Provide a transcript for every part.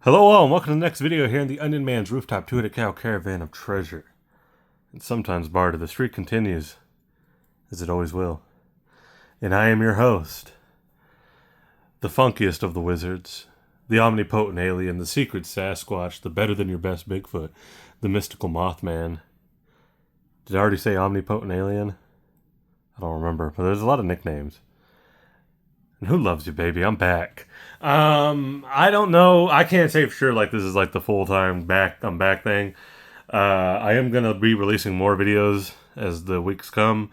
Hello all, and welcome to the next video here in the Onion Man's Rooftop Two-Headed Cow Caravan of Treasure. And sometimes barred, the streak continues, as it always will. And I am your host, the funkiest of the wizards, the omnipotent alien, the secret Sasquatch, the better-than-your-best Bigfoot, the mystical Mothman. Did I already say omnipotent alien? I don't remember, but there's a lot of nicknames. And who loves you, baby? I'm back. I don't know. I can't say for sure like this is like the full-time I'm back thing. I am gonna be releasing more videos as the weeks come,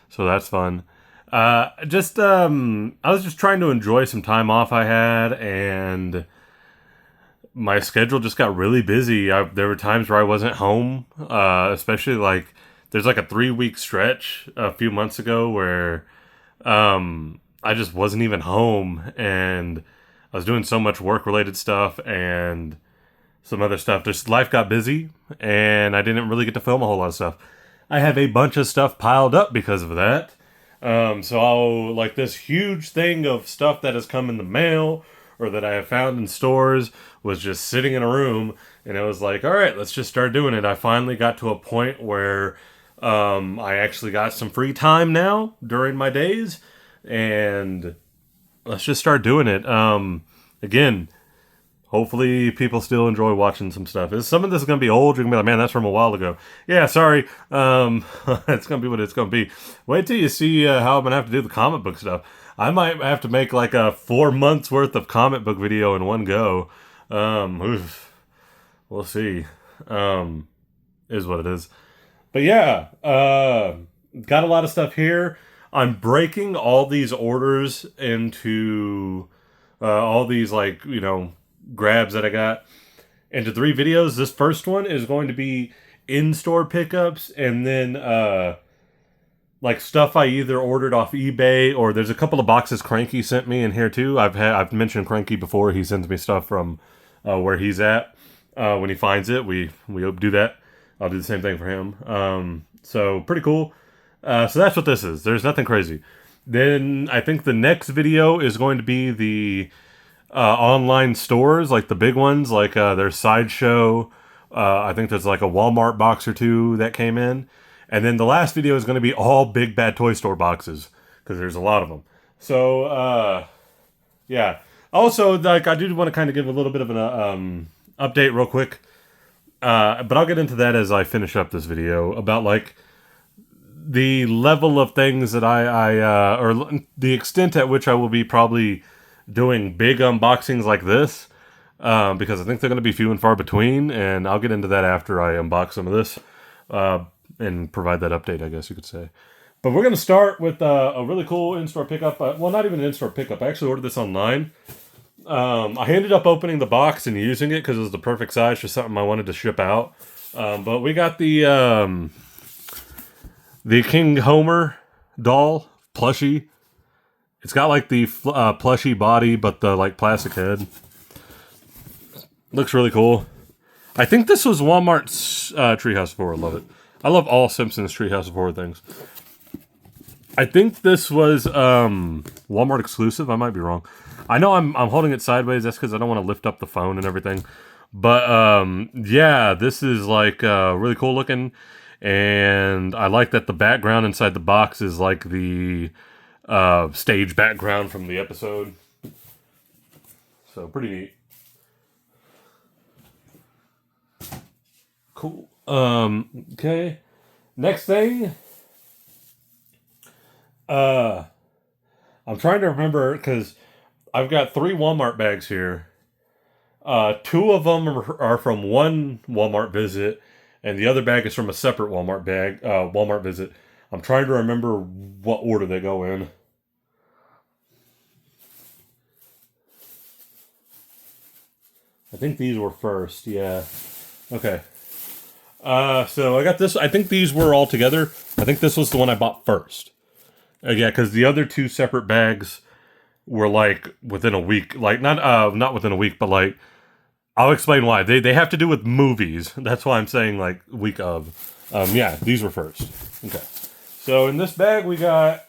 so that's fun. I was just trying to enjoy some time off I had, and my schedule just got really busy. There were times where I wasn't home, especially like there's like a 3-week stretch a few months ago where I just wasn't even home, and I was doing so much work-related stuff and some other stuff. Just life got busy, and I didn't really get to film a whole lot of stuff. I have a bunch of stuff piled up because of that. Like this huge thing of stuff that has come in the mail or that I have found in stores was just sitting in a room, and it was like, all right, let's just start doing it. I finally got to a point where I actually got some free time now during my days, and let's just start doing it. Again, hopefully people still enjoy watching some stuff. Some of this is going to be old. You're going to be like, man, that's from a while ago. Yeah, sorry. It's going to be what it's going to be. Wait till you see how I'm going to have to do the comic book stuff. I might have to make like a 4 months worth of comic book video in one go. We'll see. Is what it is. But yeah, got a lot of stuff here. I'm breaking all these orders into all these, like, grabs that I got into 3 videos. This first one is going to be in-store pickups, and then like stuff I either ordered off eBay, or there's a couple of boxes Cranky sent me in here too. I've mentioned Cranky before. He sends me stuff from where he's at. When he finds it, we do that. I'll do the same thing for him. So pretty cool. So that's what this is. There's nothing crazy. Then I think the next video is going to be the online stores, like the big ones, like there's Sideshow. I think there's like a Walmart box or 2 that came in. And then the last video is going to be all Big Bad Toy Store boxes, because there's a lot of them. So, yeah. Also, like, I do want to kind of give a little bit of an update real quick. But I'll get into that as I finish up this video about, like, the level of things that or the extent at which I will be probably doing big unboxings like this, because I think they're going to be few and far between, and I'll get into that after I unbox some of this, and provide that update, I guess you could say. But we're going to start with a really cool in-store pickup. Well, not even an in-store pickup. I actually ordered this online. I ended up opening the box and using it because it was the perfect size for something I wanted to ship out. But we got the King Homer doll plushie. It's got like the plushy body, but the like plastic head. Looks really cool. I think this was Walmart's Treehouse of Horror. Love it. I love all Simpsons Treehouse of Horror things. I think this was Walmart exclusive. I might be wrong. I know I'm holding it sideways. That's because I don't want to lift up the phone and everything. But yeah, this is like really cool looking. And I like that the background inside the box is like the stage background from the episode. So pretty neat. Cool. Okay. Next thing. I'm trying to remember because I've got 3 Walmart bags here. 2 of them are from one Walmart visit, and the other bag is from a separate Walmart visit. I'm trying to remember what order they go in. I think these were first, yeah. Okay. So I got this. I think these were all together. I think this was the one I bought first. Yeah, because the other 2 separate bags were like within a week. Like not within a week, but like I'll explain why. They have to do with movies. That's why I'm saying like week of. Yeah, these were first. Okay. So in this bag we got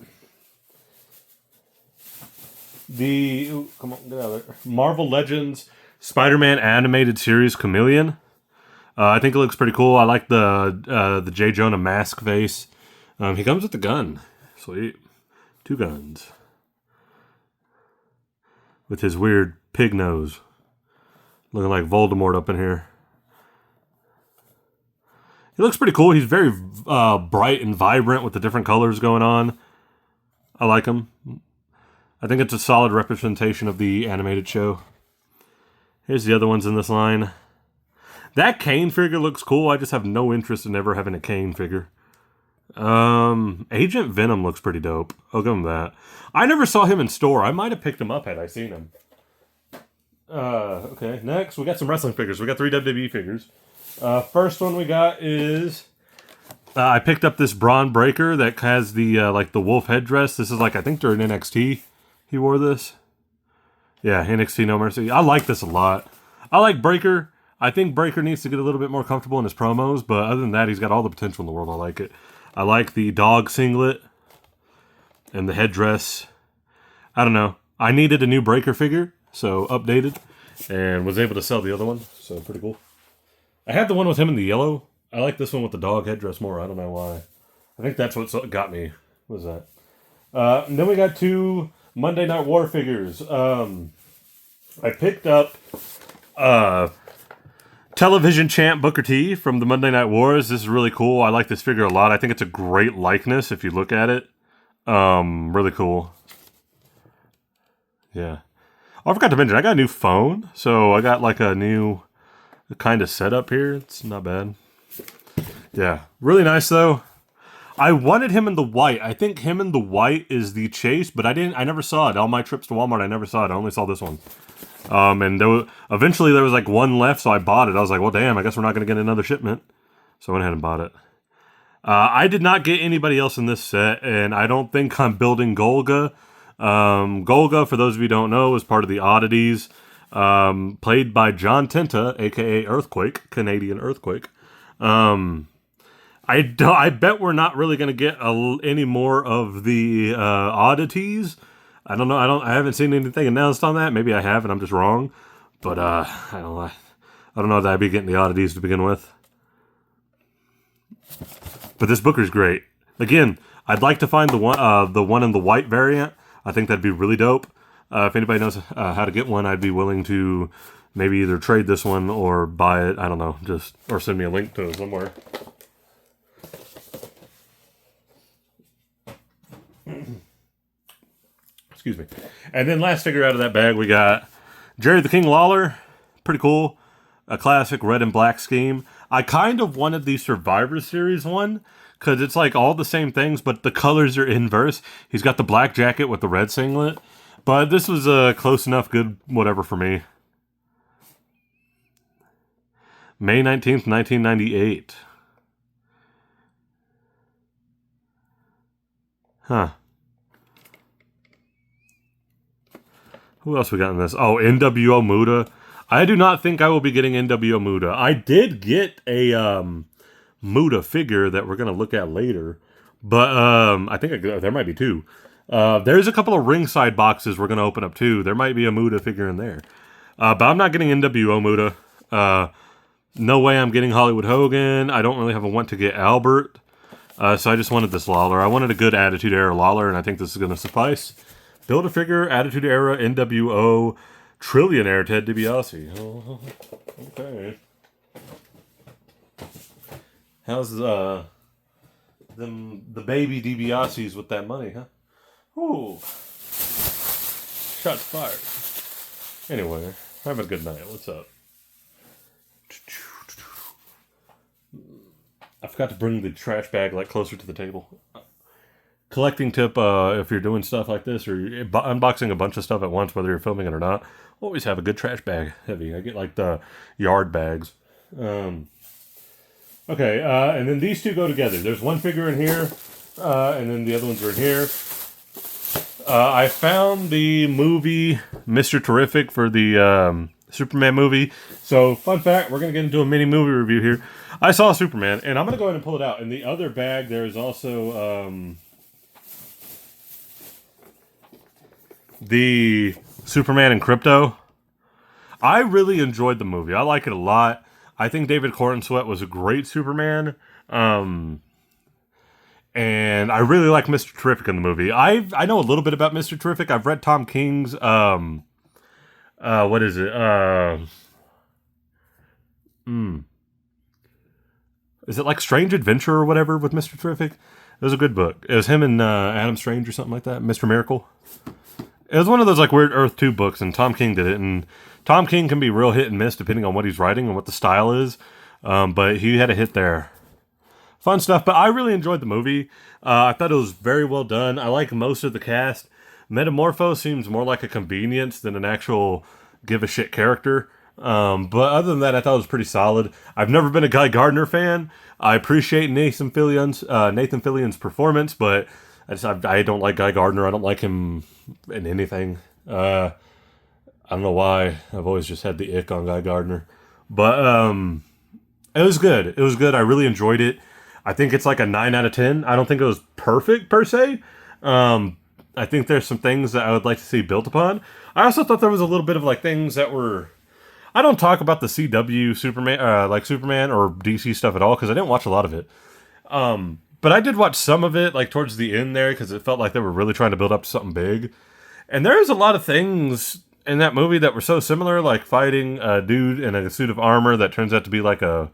the come on, get out of there. Marvel Legends Spider-Man animated series Chameleon. I think it looks pretty cool. I like the J. Jonah mask face. He comes with the gun. Sweet. 2 guns. With his weird pig nose. Looking like Voldemort up in here. He looks pretty cool. He's very bright and vibrant with the different colors going on. I like him. I think it's a solid representation of the animated show. Here's the other ones in this line. That Kane figure looks cool. I just have no interest in ever having a Kane figure. Agent Venom looks pretty dope. I'll give him that. I never saw him in store. I might have picked him up had I seen him. Okay, next we got some wrestling figures. We got 3 WWE figures. First one we got is... I picked up this Braun Breaker that has the like the wolf headdress. This is like, I think during NXT he wore this. Yeah, NXT No Mercy. I like this a lot. I like Breaker. I think Breaker needs to get a little bit more comfortable in his promos, but other than that, he's got all the potential in the world. I like it. I like the dog singlet and the headdress. I don't know. I needed a new Breaker figure, so updated, and was able to sell the other one, so pretty cool. I had the one with him in the yellow. I like this one with the dog headdress more. I don't know why. I think that's what got me. What was that? And then we got 2 Monday Night War figures. I picked up Television Champ Booker T from the Monday Night Wars. This is really cool. I like this figure a lot. I think it's a great likeness if you look at it. Really cool. Yeah. Oh, I forgot to mention, I got a new phone. So I got like a new kind of setup here. It's not bad. Yeah. Really nice though. I wanted him in the white. I think him in the white is the chase, but I never saw it. All my trips to Walmart, I never saw it. I only saw this one. And eventually there was like one left, so I bought it. I was like, well, damn, I guess we're not going to get another shipment. So I went ahead and bought it. I did not get anybody else in this set, and I don't think I'm building Golga. Golga, for those of you who don't know, is part of the Oddities, played by John Tenta, a.k.a. Earthquake, Canadian Earthquake. I bet we're not really going to get any more of the Oddities. I don't know. I haven't seen anything announced on that. Maybe I have, and I'm just wrong. But I don't know that I'd be getting the Oddities to begin with. But this Booker's great. Again, I'd like to find the one in the white variant. I think that'd be really dope. If anybody knows how to get one, I'd be willing to maybe either trade this one or buy it. I don't know, or send me a link to it somewhere. Excuse me. And then last figure out of that bag, we got Jerry the King Lawler. Pretty cool. A classic red and black scheme. I kind of wanted the Survivor Series one because it's like all the same things, but the colors are inverse. He's got the black jacket with the red singlet. But this was close enough, good, whatever for me. May 19th, 1998. Huh. Who else we got in this? Oh, NWO Muda. I do not think I will be getting NWO Muda. I did get a Muda figure that we're going to look at later. But I think there might be 2. There's a couple of ringside boxes we're going to open up too. There might be a Muda figure in there. But I'm not getting NWO Muda. No way I'm getting Hollywood Hogan. I don't really have a want to get Albert. So I just wanted this Lawler. I wanted a good Attitude Era Lawler, and I think this is going to suffice. Build a figure, Attitude Era, NWO, Trillionaire Ted DiBiase. Oh, okay. How's the baby DiBiase's with that money, huh? Ooh. Shots fired. Anyway, have a good night. What's up? I forgot to bring the trash bag like closer to the table. Collecting tip, if you're doing stuff like this or you're unboxing a bunch of stuff at once, whether you're filming it or not, always have a good trash bag heavy. I get like the yard bags. Okay, and then these 2 go together. There's one figure in here, and then the other ones are in here. I found the movie Mr. Terrific for the Superman movie. So, fun fact, we're going to get into a mini movie review here. I saw Superman, and I'm going to go ahead and pull it out. In the other bag, there's also the Superman and Crypto. I really enjoyed the movie. I like it a lot. I think David Corenswet was a great Superman. And I really like Mr. Terrific in the movie. I know a little bit about Mr. Terrific. I've read Tom King's what is it? Is it like Strange Adventure or whatever with Mr. Terrific? It was a good book. It was him and Adam Strange or something like that. Mr. Miracle. It was one of those like Weird Earth 2 books, and Tom King did it. And Tom King can be real hit and miss depending on what he's writing and what the style is. But he had a hit there. Fun stuff, but I really enjoyed the movie. I thought it was very well done. I like most of the cast. Metamorpho seems more like a convenience than an actual give a shit character. But other than that, I thought it was pretty solid. I've never been a Guy Gardner fan. I appreciate Nathan Fillion's performance, but I don't like Guy Gardner. I don't like him in anything. I don't know why. I've always just had the ick on Guy Gardner. But it was good. It was good. I really enjoyed it. I think it's like a 9 out of 10. I don't think it was perfect per se. I think there's some things that I would like to see built upon. I also thought there was a little bit of like things that were... I don't talk about the CW Superman, like Superman or DC stuff at all because I didn't watch a lot of it. But I did watch some of it like towards the end there because it felt like they were really trying to build up to something big. And there's a lot of things in that movie that were so similar, like fighting a dude in a suit of armor that turns out to be like a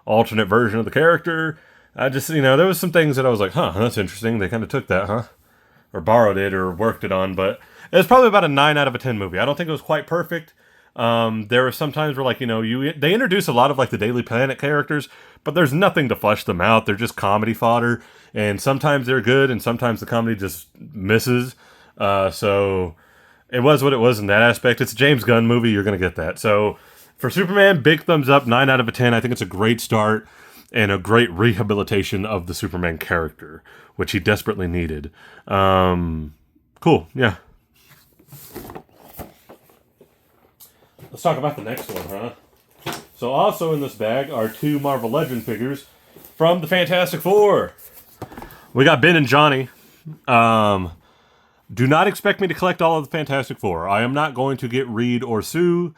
alternate version of the character. I just, there was some things that I was like, huh, that's interesting. They kind of took that, huh? Or borrowed it or worked it on. But it was probably about a 9 out of a 10 movie. I don't think it was quite perfect. There were some times where, like, they introduce a lot of, like, the Daily Planet characters, but there's nothing to flesh them out. They're just comedy fodder. And sometimes they're good, and sometimes the comedy just misses. So it was what it was in that aspect. It's a James Gunn movie. You're going to get that. So for Superman, big thumbs up, 9 out of a 10. I think it's a great start. And a great rehabilitation of the Superman character, which he desperately needed. Cool, yeah. Let's talk about the next one, huh? So also in this bag are 2 Marvel Legend figures from the Fantastic Four. We got Ben and Johnny. Do not expect me to collect all of the Fantastic Four. I am not going to get Reed or Sue.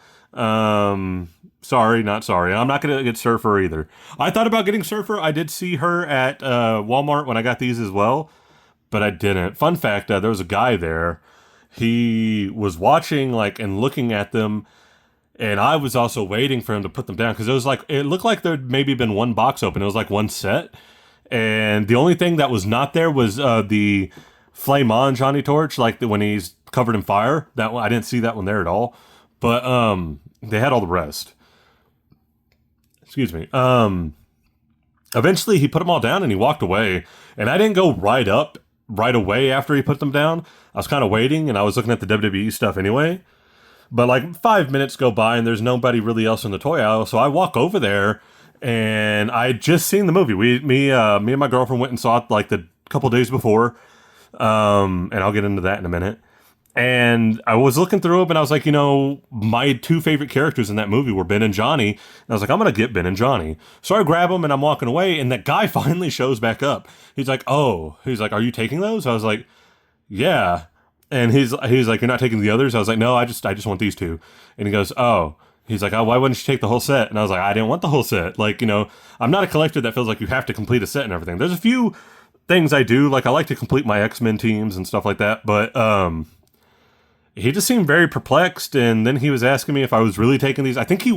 Sorry, not sorry. I'm not going to get Surfer either. I thought about getting Surfer. I did see her at Walmart when I got these as well, but I didn't. Fun fact, there was a guy there. He was watching like and looking at them, and I was also waiting for him to put them down because it looked like there'd maybe been one box open. It was like one set, and the only thing that was not there was the Flame On Johnny Torch, like when he's covered in fire. That one, I didn't see that one there at all, but they had all the rest. Excuse me. Eventually he put them all down and he walked away, and I didn't go right away after he put them down. I was kind of waiting, and I was looking at the WWE stuff anyway. But like 5 minutes go by and there's nobody really else in the toy aisle, so I walk over there, and I had just seen the movie. Me and my girlfriend went and saw it like the couple days before, and I'll get into that in a minute. And I was looking through them, and I was like, my 2 favorite characters in that movie were Ben and Johnny. And I was like, I'm going to get Ben and Johnny. So I grab them, and I'm walking away, and that guy finally shows back up. He's like, are you taking those? I was like, yeah. And he's like, you're not taking the others? I was like, no, I just want these 2. And he goes, oh. He's like, oh, why wouldn't you take the whole set? And I was like, I didn't want the whole set. Like, I'm not a collector that feels like you have to complete a set and everything. There's a few things I do. Like, I like to complete my X-Men teams and stuff like that. But, he just seemed very perplexed, and then he was asking me if I was really taking these. I think he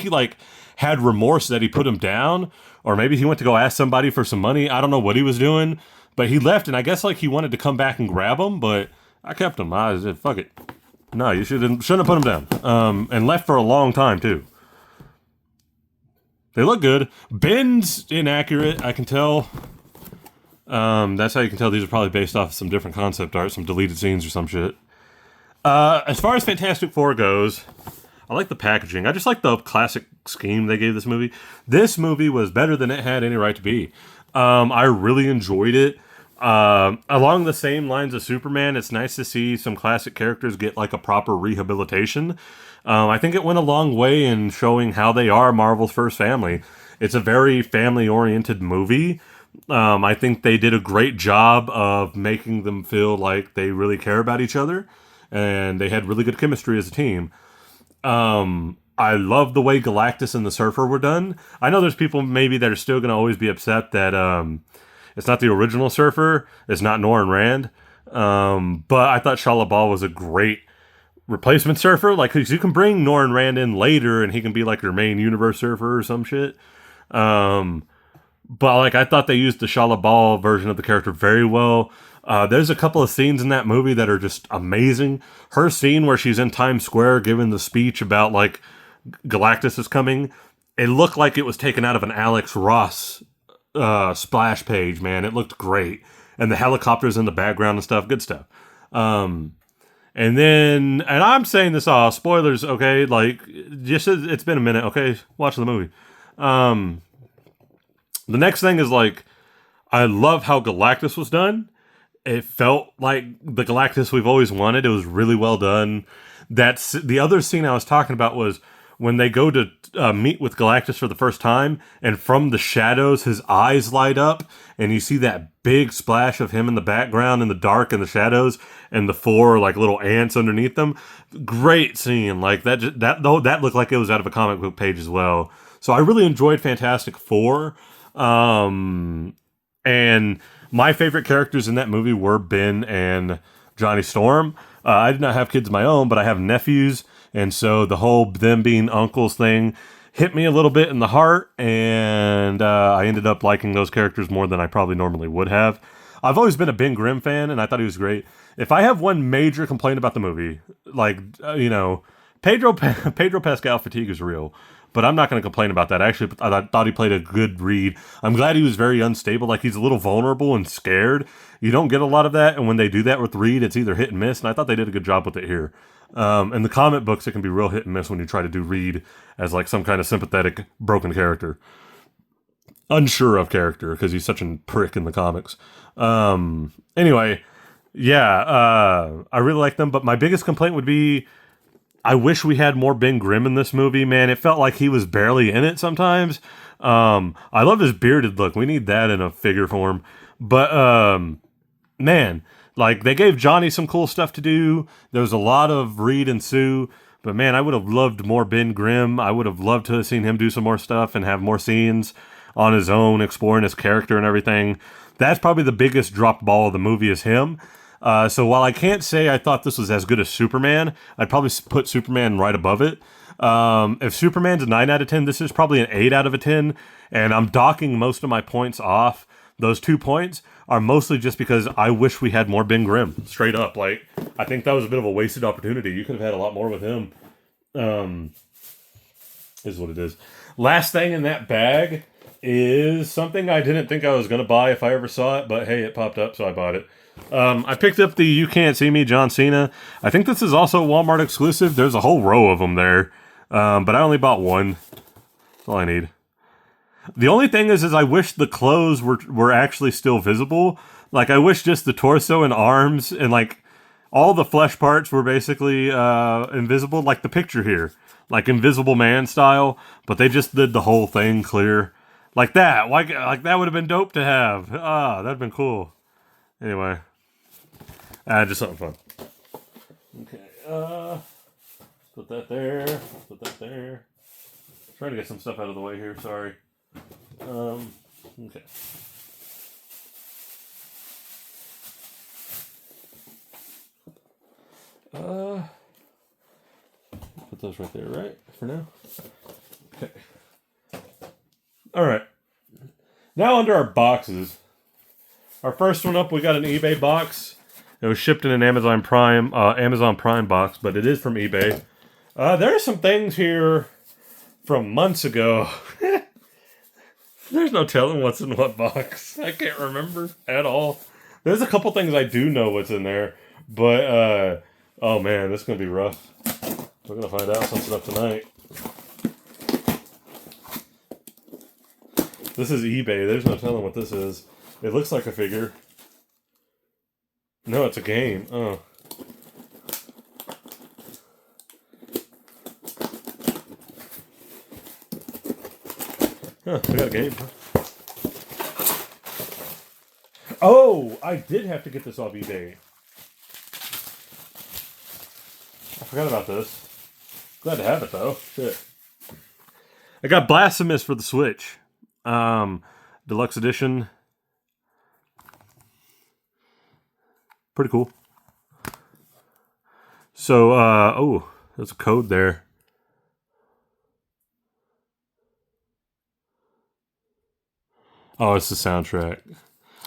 like had remorse that he put them down, or maybe he went to go ask somebody for some money. I don't know what he was doing, but he left, and I guess like he wanted to come back and grab them, but I kept them. I said, fuck it. No, you shouldn't have put them down. And left for a long time too. They look good. Ben's inaccurate, I can tell. That's how you can tell these are probably based off of some different concept art, some deleted scenes or some shit. As far as Fantastic Four goes, I like the packaging. I just like the classic scheme they gave this movie. This movie was better than it had any right to be. I really enjoyed it. Along the same lines of Superman, it's nice to see some classic characters get like a proper rehabilitation. I think it went a long way in showing how they are Marvel's first family. It's a very family-oriented movie. I think they did a great job of making them feel like they really care about each other. And they had really good chemistry as a team. I love the way Galactus and the Surfer were done. I know there's people maybe that are still going to always be upset that it's not the original Surfer. It's not Norrin Rand. But I thought Shia LaBeouf was a great replacement Surfer. Like, cause you can bring Norrin Rand in later and he can be like your main universe Surfer or some shit. But like, I thought they used the Shia LaBeouf version of the character very well. There's a couple of scenes in that movie that are just amazing. Her scene where she's in Times Square giving the speech about like Galactus is coming. It looked like it was taken out of an Alex Ross splash page, man. It looked great. And the helicopters in the background and stuff. Good stuff. And then, and I'm saying this all, spoilers, okay? Like, just, it's been a minute, okay? Watch the movie. The next thing is like, I love how Galactus was done. It felt like the Galactus we've always wanted. It was really well done. That's the other scene I was talking about was when they go to meet with Galactus for the first time, and from the shadows, his eyes light up, and you see that big splash of him in the background in the dark and the shadows, and the four like little ants underneath them. Great scene, like that looked like it was out of a comic book page as well. So I really enjoyed Fantastic Four, and my favorite characters in that movie were Ben and Johnny Storm. I did not have kids of my own, but I have nephews. And so the whole them being uncles thing hit me a little bit in the heart. And I ended up liking those characters more than I probably normally would have. I've always been a Ben Grimm fan, and I thought he was great. If I have one major complaint about the movie, like, Pedro Pascal fatigue is real. But I'm not going to complain about that. Actually, I thought he played a good Reed. I'm glad he was very unstable. Like, he's a little vulnerable and scared. You don't get a lot of that. And when they do that with Reed, it's either hit and miss. And I thought they did a good job with it here. In the comic books, it can be real hit and miss when you try to do Reed as, like, some kind of sympathetic, broken character. Unsure of character, because he's such a prick in the comics. Anyway, yeah, I really like them. But my biggest complaint would be, I wish we had more Ben Grimm in this movie, man. It felt like he was barely in it sometimes. I love his bearded look. We need that in a figure form. But, man, like, they gave Johnny some cool stuff to do. There was a lot of Reed and Sue. But, man, I would have loved more Ben Grimm. I would have loved to have seen him do some more stuff and have more scenes on his own, exploring his character and everything. That's probably the biggest dropped ball of the movie is him. So while I can't say I thought this was as good as Superman, I'd probably put Superman right above it. If Superman's a 9 out of 10, this is probably an 8 out of a 10. And I'm docking most of my points off. Those 2 points are mostly just because I wish we had more Ben Grimm. Straight up. Like, I think that was a bit of a wasted opportunity. You could have had a lot more with him. Is what it is. Last thing in that bag is something I didn't think I was going to buy if I ever saw it. But hey, it popped up, so I bought it. I picked up the You Can't See Me John Cena. I think this is also a Walmart exclusive. There's a whole row of them there. But I only bought one. That's all I need. The only thing is I wish the clothes were actually still visible. Like, I wish just the torso and arms and, like, all the flesh parts were basically invisible. Like the picture here. Like Invisible Man style. But they just did the whole thing clear. Like that. Like that would have been dope to have. That'd have been cool. Anyway, just something fun. Okay, put that there. Put that there. Trying to get some stuff out of the way here. Sorry. Okay. Put those right there, right? For now. Okay. All right. Now under our boxes. Our first one up, we got an eBay box. It was shipped in an Amazon Prime box, but it is from eBay. There are some things here from months ago. There's no telling what's in what box. I can't remember at all. There's a couple things I do know what's in there, but oh man, this is gonna be rough. We're gonna find out some stuff tonight. This is eBay. There's no telling what this is. It looks like a figure. No, it's a game. Oh. Huh, I got a game. Oh, I did have to get this off eBay. I forgot about this. Glad to have it, though. Shit. I got Blasphemous for the Switch. Deluxe Edition. Pretty cool. So, oh, there's a code there. Oh, it's the soundtrack.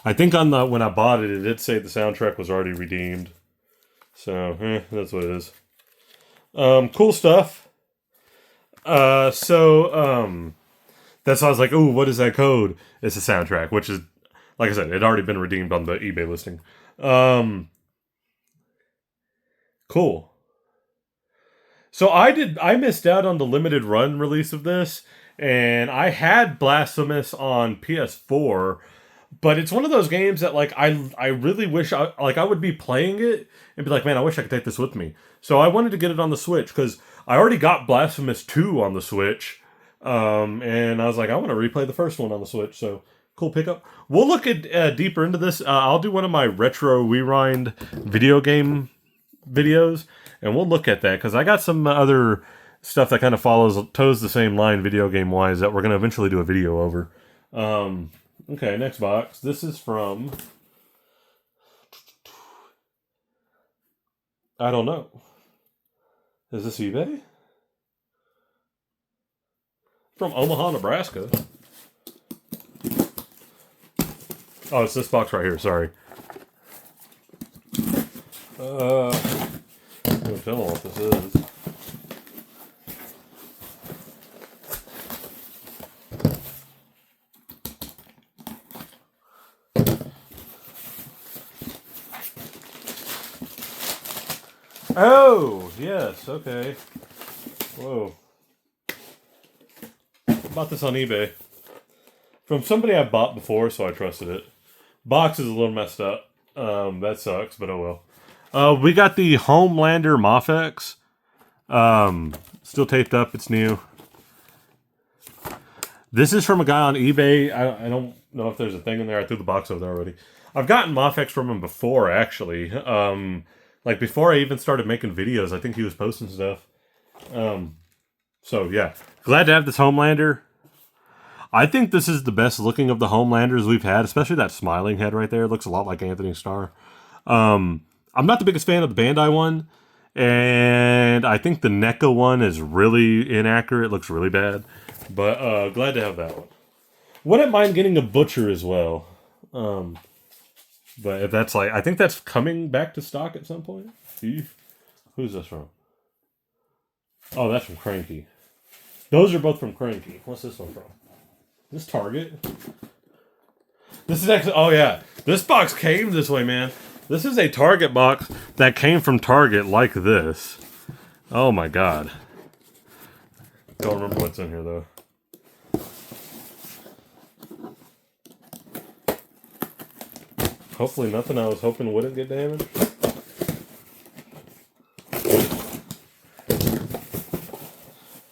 I think on the when I bought it, it did say the soundtrack was already redeemed. So, that's what it is. Cool stuff. That's why I was like, ooh, what is that code? It's a soundtrack, which is, like I said, it had already been redeemed on the eBay listing. Cool. So I missed out on the limited run release of this, and I had Blasphemous on PS4, but it's one of those games that like I really wish I would be playing it and be like, man, I wish I could take this with me. So I wanted to get it on the Switch because I already got Blasphemous 2 on the Switch, and I was like, I want to replay the first one on the Switch. So cool pickup. We'll look at deeper into this. I'll do one of my retro rewind video game videos, and we'll look at that because I got some other stuff that kind of toes the same line video game wise that we're going to eventually do a video over. Okay, next box. This is from, I don't know. Is this eBay? From Omaha, Nebraska. Oh, it's this box right here. Sorry. I'm gonna tell them what this is. Oh, yes, okay. Whoa. Bought this on eBay. From somebody I bought before, so I trusted it. Box is a little messed up. That sucks, but oh well. We got the Homelander Mafex. Still taped up, it's new. This is from a guy on eBay. I don't know if there's a thing in there. I threw the box over there already. I've gotten Mafex from him before, actually. Like before I even started making videos, I think he was posting stuff. So yeah, glad to have this Homelander. I think this is the best looking of the Homelanders we've had, especially that smiling head right there. It looks a lot like Anthony Starr. I'm not the biggest fan of the Bandai one, and I think the NECA one is really inaccurate. It looks really bad, but glad to have that one. Wouldn't mind getting a Butcher as well. But if that's like, I think that's coming back to stock at some point. Who's this from? Oh, that's from Cranky. Those are both from Cranky. What's this one from? This Target? This is actually, oh yeah. This box came this way, man. This is a Target box that came from Target like this. Oh my god. Don't remember what's in here though. Hopefully nothing I was hoping wouldn't get damaged.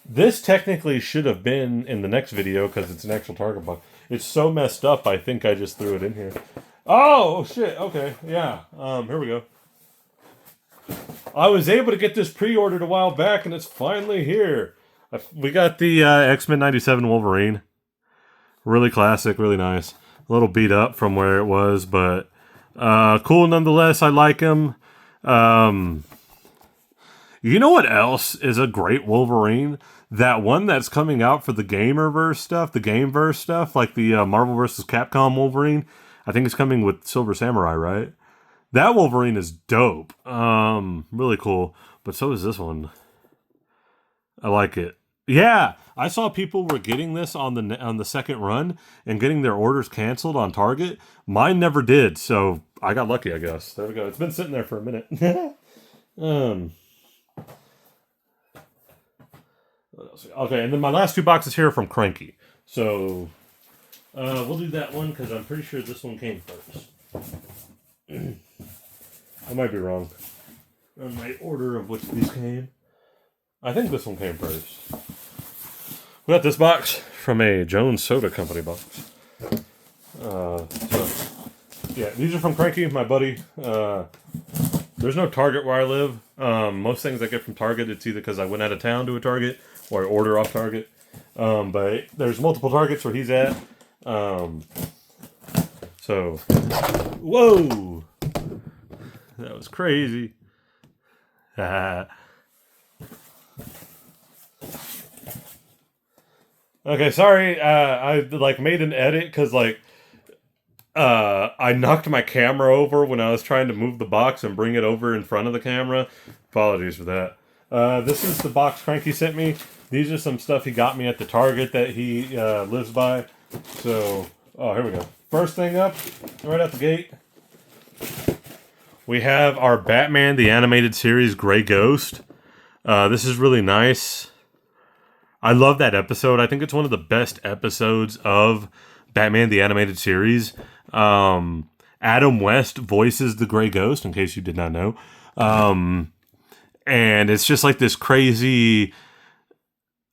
This technically should have been in the next video because it's an actual Target box. It's so messed up, I think I just threw it in here. Oh, shit. Okay. Yeah. Here we go. I was able to get this pre-ordered a while back, and it's finally here. We got the X-Men 97 Wolverine. Really classic, really nice. A little beat up from where it was, but cool nonetheless. I like him. You know what else is a great Wolverine? That one that's coming out for the Gamerverse stuff, the Gameverse stuff, like the Marvel vs. Capcom Wolverine. I think it's coming with Silver Samurai, right? That Wolverine is dope. Really cool. But so is this one. I like it. Yeah, I saw people were getting this on the second run and getting their orders canceled on Target. Mine never did, so I got lucky, I guess. There we go. It's been sitting there for a minute. What else? Okay, and then my last two boxes here are from Cranky. So we'll do that one because I'm pretty sure this one came first. I might be wrong on my order of which these came. I think this one came first. We got this box from a Jones Soda Company box. So, yeah, these are from Cranky, my buddy. There's no Target where I live. Most things I get from Target, it's either because I went out of town to a Target or I order off Target. But there's multiple Targets where he's at. So, whoa, that was crazy. Okay, sorry. I like made an edit because I knocked my camera over when I was trying to move the box and bring it over in front of the camera. Apologies for that. This is the box Cranky sent me. These are some stuff he got me at the Target that he lives by. So, oh, here we go. First thing up, right out the gate, we have our Batman the Animated Series Gray Ghost. This is really nice. I love that episode. I think it's one of the best episodes of Batman the Animated Series. Adam West voices the Gray Ghost, in case you did not know. And it's just like this crazy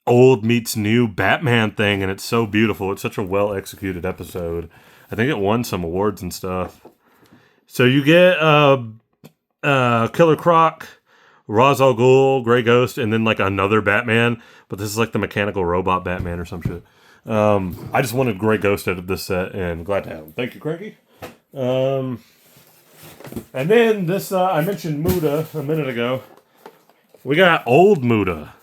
old meets new Batman thing, and it's so beautiful. It's such a well-executed episode. I think it won some awards and stuff. So you get Killer Croc, Ra's al Ghul, Grey Ghost, and then like another Batman. But this is like the mechanical robot Batman or some shit. I just wanted Grey Ghost out of this set, and glad to have him. Thank you, Cranky. And then this, I mentioned Muda a minute ago. We got old Muda.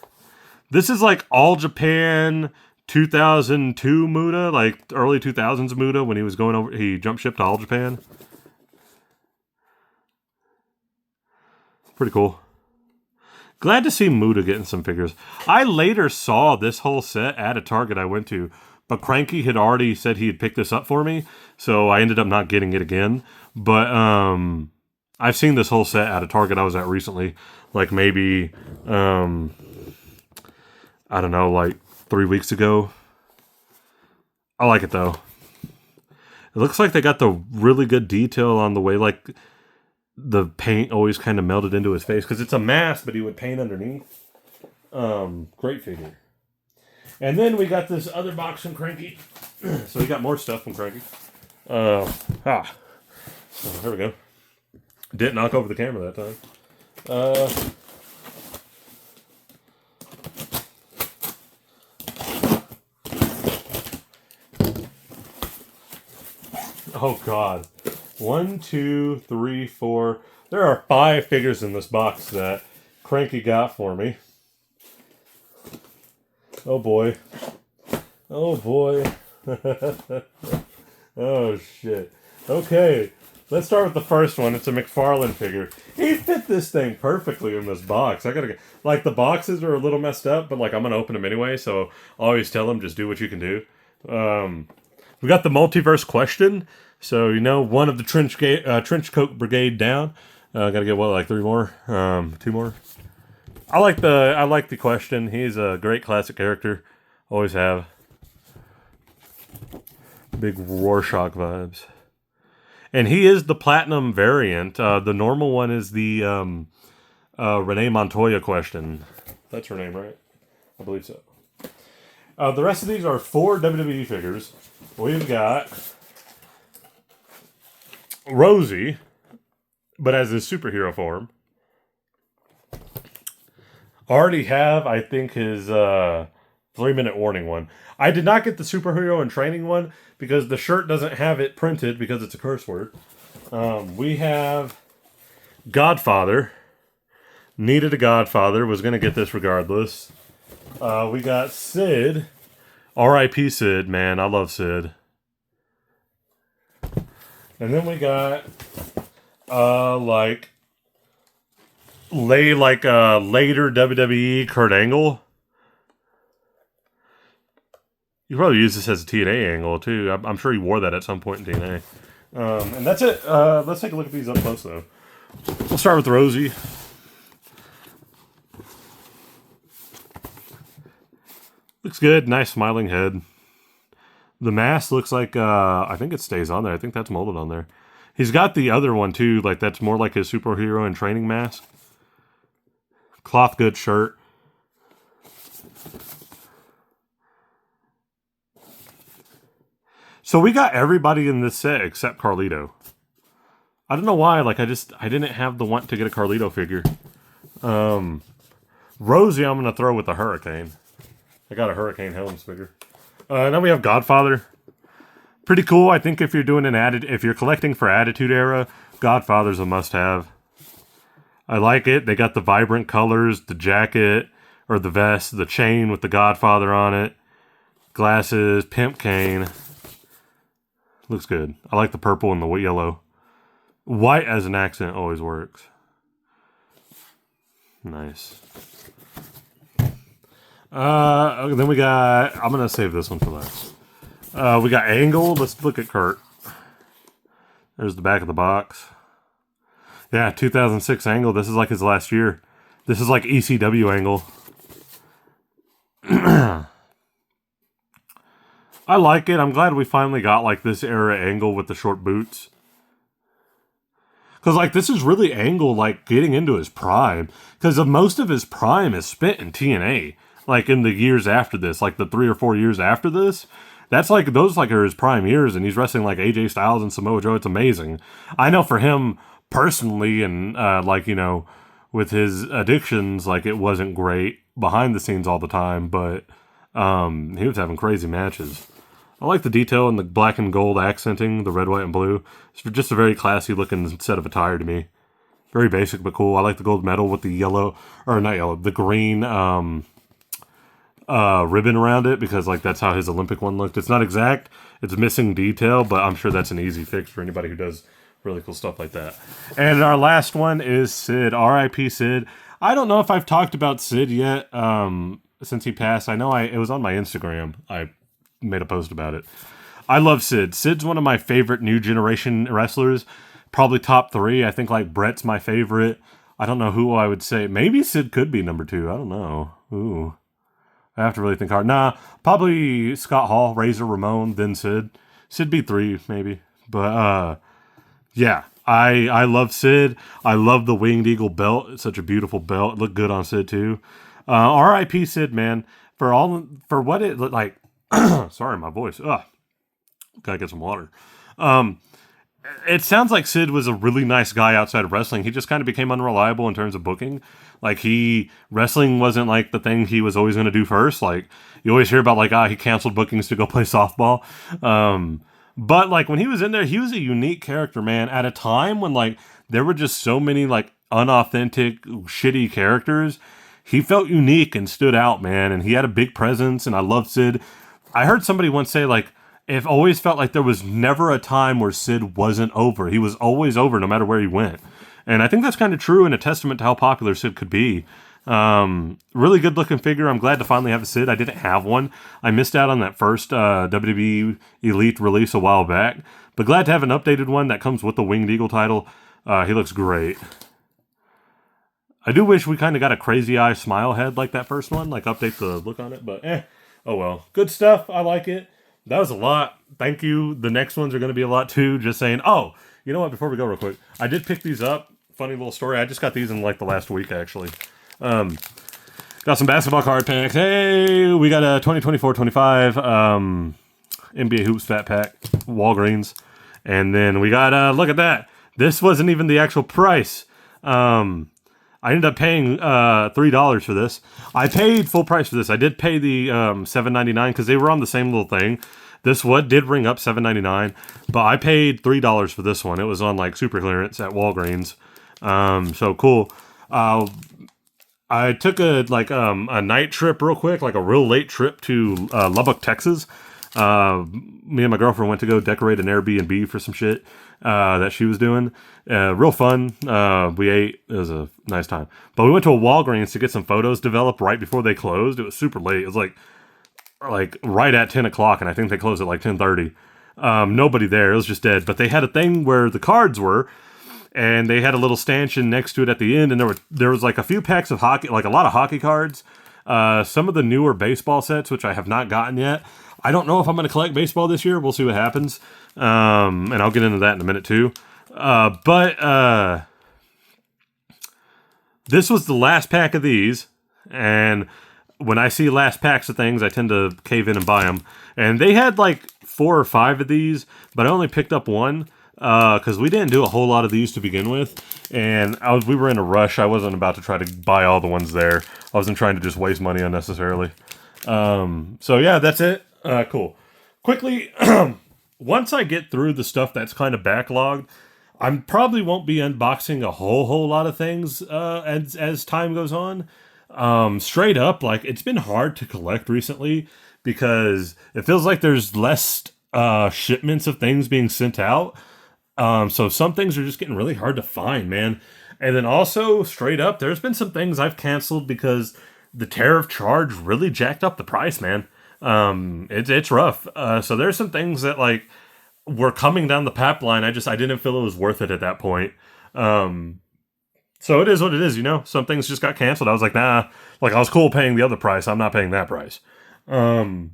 This is like All Japan 2002 Muda, like early 2000s Muda when he was going over, he jump shipped to All Japan. Pretty cool. Glad to see Muda getting some figures. I later saw this whole set at a Target I went to, but Cranky had already said he had picked this up for me, so I ended up not getting it again. But I've seen this whole set at a Target I was at recently, like maybe I don't know, like 3 weeks ago. I like it though. It looks like they got the really good detail on the way like the paint always kind of melted into his face, because it's a mask, but he would paint underneath. Great figure. And then we got this other box from Cranky. So we got more stuff from Cranky. So here we go. Didn't knock over the camera that time. Oh God. 1, 2, 3, 4. There are 5 figures in this box that Cranky got for me. Oh boy. Oh boy. Oh shit. Okay. Let's start with the first one. It's a McFarlane figure. He fit this thing perfectly in this box. I gotta get, like, the boxes are a little messed up, but like I'm gonna open them anyway, so I always tell them just do what you can do. We got the multiverse question. So, you know, one of the trench coat brigade down. Gotta get, what, like 3 more? 2 more? I like the question. He's a great classic character. Always have. Big Rorschach vibes. And he is the platinum variant. The normal one is the Renee Montoya question. That's her name, right? I believe so. The rest of these are 4 WWE figures. We've got Rosie, but as his superhero form. Already have, I think, his 3-minute warning one. I did not get the superhero and training one because the shirt doesn't have it printed because it's a curse word. We have Godfather. Needed a Godfather. Was going to get this regardless. We got Sid. R.I.P. Sid, man. I love Sid. And then we got later WWE Kurt Angle. You probably use this as a TNA angle too. I'm sure he wore that at some point in TNA. And that's it. Let's take a look at these up close though. We'll start with Rosie. Looks good. Nice smiling head. The mask looks like, I think it stays on there. I think that's molded on there. He's got the other one too, like that's more like his superhero and training mask. Cloth good shirt. So we got everybody in this set except Carlito. I don't know why. Like, I didn't have the want to get a Carlito figure. Rosie, I'm gonna throw with the Hurricane. I got a Hurricane Helms figure. Then we have Godfather. Pretty cool. I think if you're doing if you're collecting for Attitude Era, Godfather's a must-have. I like it. They got the vibrant colors, the jacket or the vest, the chain with the Godfather on it, glasses, pimp cane. Looks good. I like the purple and the yellow. White as an accent always works. Nice. Then we got... I'm going to save this one for last. We got Angle. Let's look at Kurt. There's the back of the box. Yeah, 2006 Angle. This is like his last year. This is like ECW Angle. I like it. I'm glad we finally got like this era Angle with the short boots. Because like this is really Angle like getting into his prime. Because most of his prime is spent in TNA. Like in the years after this. Like the 3 or 4 years after this. That's like, those like are his prime years. And he's wrestling like AJ Styles and Samoa Joe. It's amazing. I know for him personally and like, you know, with his addictions, like it wasn't great behind the scenes all the time. But he was having crazy matches. I like the detail and the black and gold accenting, the red, white, and blue. It's just a very classy looking set of attire to me. Very basic but cool. I like the gold medal with the yellow, or not yellow, the green ribbon around it because like that's how his Olympic one looked. It's not exact, it's missing detail, but I'm sure that's an easy fix for anybody who does really cool stuff like that. And our last one is Sid, R.I.P. Sid. I don't know if I've talked about Sid yet since he passed. I know it was on my Instagram. I made a post about it. I love Sid. Sid's one of my favorite new generation wrestlers. Probably top 3. I think like Brett's my favorite. I don't know who I would say. Maybe Sid could be number 2. I don't know. Ooh. I have to really think hard. Nah, probably Scott Hall, Razor Ramon, then Sid. Sid be 3, maybe. But yeah. I love Sid. I love the Winged Eagle belt. It's such a beautiful belt. It looked good on Sid too. R.I.P. Sid, man. For what it looked like. Sorry, my voice. Ugh. Gotta get some water. It sounds like Sid was a really nice guy outside of wrestling. He just kind of became unreliable in terms of booking. Like wrestling wasn't like the thing he was always going to do first. Like you always hear about like, he canceled bookings to go play softball. But like when he was in there, he was a unique character, man, at a time when like there were just so many like unauthentic, shitty characters. He felt unique and stood out, man. And he had a big presence and I loved Sid. I heard somebody once say like, it always felt like there was never a time where Sid wasn't over. He was always over no matter where he went. And I think that's kind of true and a testament to how popular Sid could be. Really good looking figure. I'm glad to finally have a Sid. I didn't have one. I missed out on that first WWE Elite release a while back. But glad to have an updated one that comes with the Winged Eagle title. He looks great. I do wish we kind of got a crazy eye smile head like that first one. Like update the look on it. But oh well. Good stuff. I like it. That was a lot. Thank you. The next ones are going to be a lot too. Just saying. Oh, you know what? Before we go real quick, I did pick these up. Funny little story. I just got these in like the last week actually. Got some basketball card packs. Hey, we got a 2024-25 NBA Hoops Fat Pack, Walgreens. And then we got, look at that. This wasn't even the actual price. I ended up paying $3 for this. I paid full price for this. I did pay the $7.99 because they were on the same little thing. This did ring up $7.99, but I paid $3 for this one. It was on like super clearance at Walgreens. So cool. I took a night trip real quick, like a real late trip to Lubbock, Texas. Me and my girlfriend went to go decorate an Airbnb for some shit that she was doing. Real fun. We ate. It was a nice time. But we went to a Walgreens to get some photos developed right before they closed. It was super late. It was like right at 10 o'clock, and I think they closed at like 10:30. Nobody there. It was just dead. But they had a thing where the cards were, and they had a little stanchion next to it at the end, and there was like a few packs of hockey, like a lot of hockey cards. Some of the newer baseball sets, which I have not gotten yet. I don't know if I'm going to collect baseball this year. We'll see what happens. And I'll get into that in a minute too. But this was the last pack of these. And when I see last packs of things, I tend to cave in and buy them. And they had like 4 or 5 of these, but I only picked up one. because we didn't do a whole lot of these to begin with, and we were in a rush. I wasn't about to try to buy all the ones there. I wasn't trying to just waste money unnecessarily. So yeah, that's it. Cool. Quickly, once I get through the stuff that's kind of backlogged, I probably won't be unboxing a whole lot of things as time goes on. Straight up, like, it's been hard to collect recently because it feels like there's less shipments of things being sent out. So some things are just getting really hard to find, man. And then also, straight up, there's been some things I've canceled because the tariff charge really jacked up the price, man. It's rough. So there's some things that, like, were coming down the pipeline. I didn't feel it was worth it at that point. So it is what it is, you know? Some things just got canceled. I was like, nah. Like, I was cool paying the other price. I'm not paying that price. And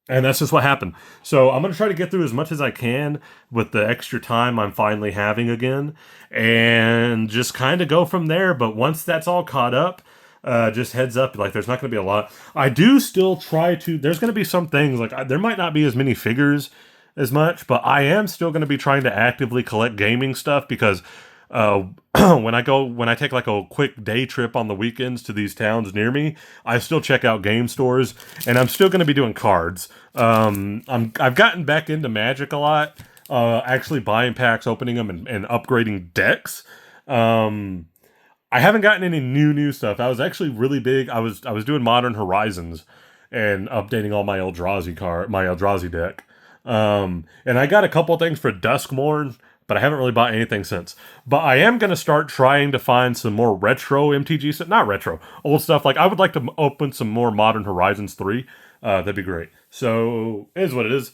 that's just what happened. So I'm going to try to get through as much as I can with the extra time I'm finally having again, and just kind of go from there. But once that's all caught up, just heads up, like, there's not going to be a lot. I do still try to, there's going to be some things, like, there might not be as many figures as much, but I am still going to be trying to actively collect gaming stuff because when I take like a quick day trip on the weekends to these towns near me, I still check out game stores, and I'm still going to be doing cards. I've gotten back into Magic a lot, actually buying packs, opening them, and upgrading decks. I haven't gotten any new stuff. I was actually really big. I was doing Modern Horizons and updating all my Eldrazi deck. And I got a couple things for Duskmourn, but I haven't really bought anything since. But I am going to start trying to find some more retro MTG stuff. Not retro, old stuff. Like, I would like to open some more Modern Horizons 3. That'd be great. So, it is what it is.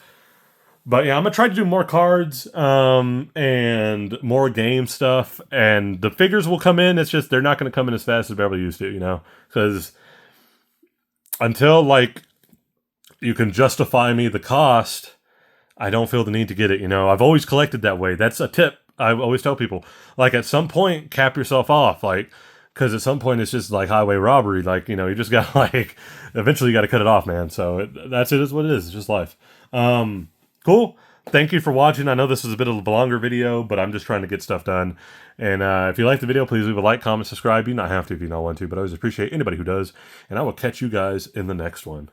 But yeah, I'm going to try to do more cards, and more game stuff. And the figures will come in. It's just, they're not going to come in as fast as they ever used to, you know? Because until, like, you can justify me the cost, I don't feel the need to get it, you know? I've always collected that way. That's a tip I always tell people. Like, at some point, cap yourself off. Like, because at some point, it's just like highway robbery. Like, you know, you just got to, like, eventually you got to cut it off, man. So it is what it is. It's just life. Cool. Thank you for watching. I know this is a bit of a longer video, but I'm just trying to get stuff done. And if you like the video, please leave a like, comment, subscribe. You don't have to if you don't want to, but I always appreciate anybody who does. And I will catch you guys in the next one.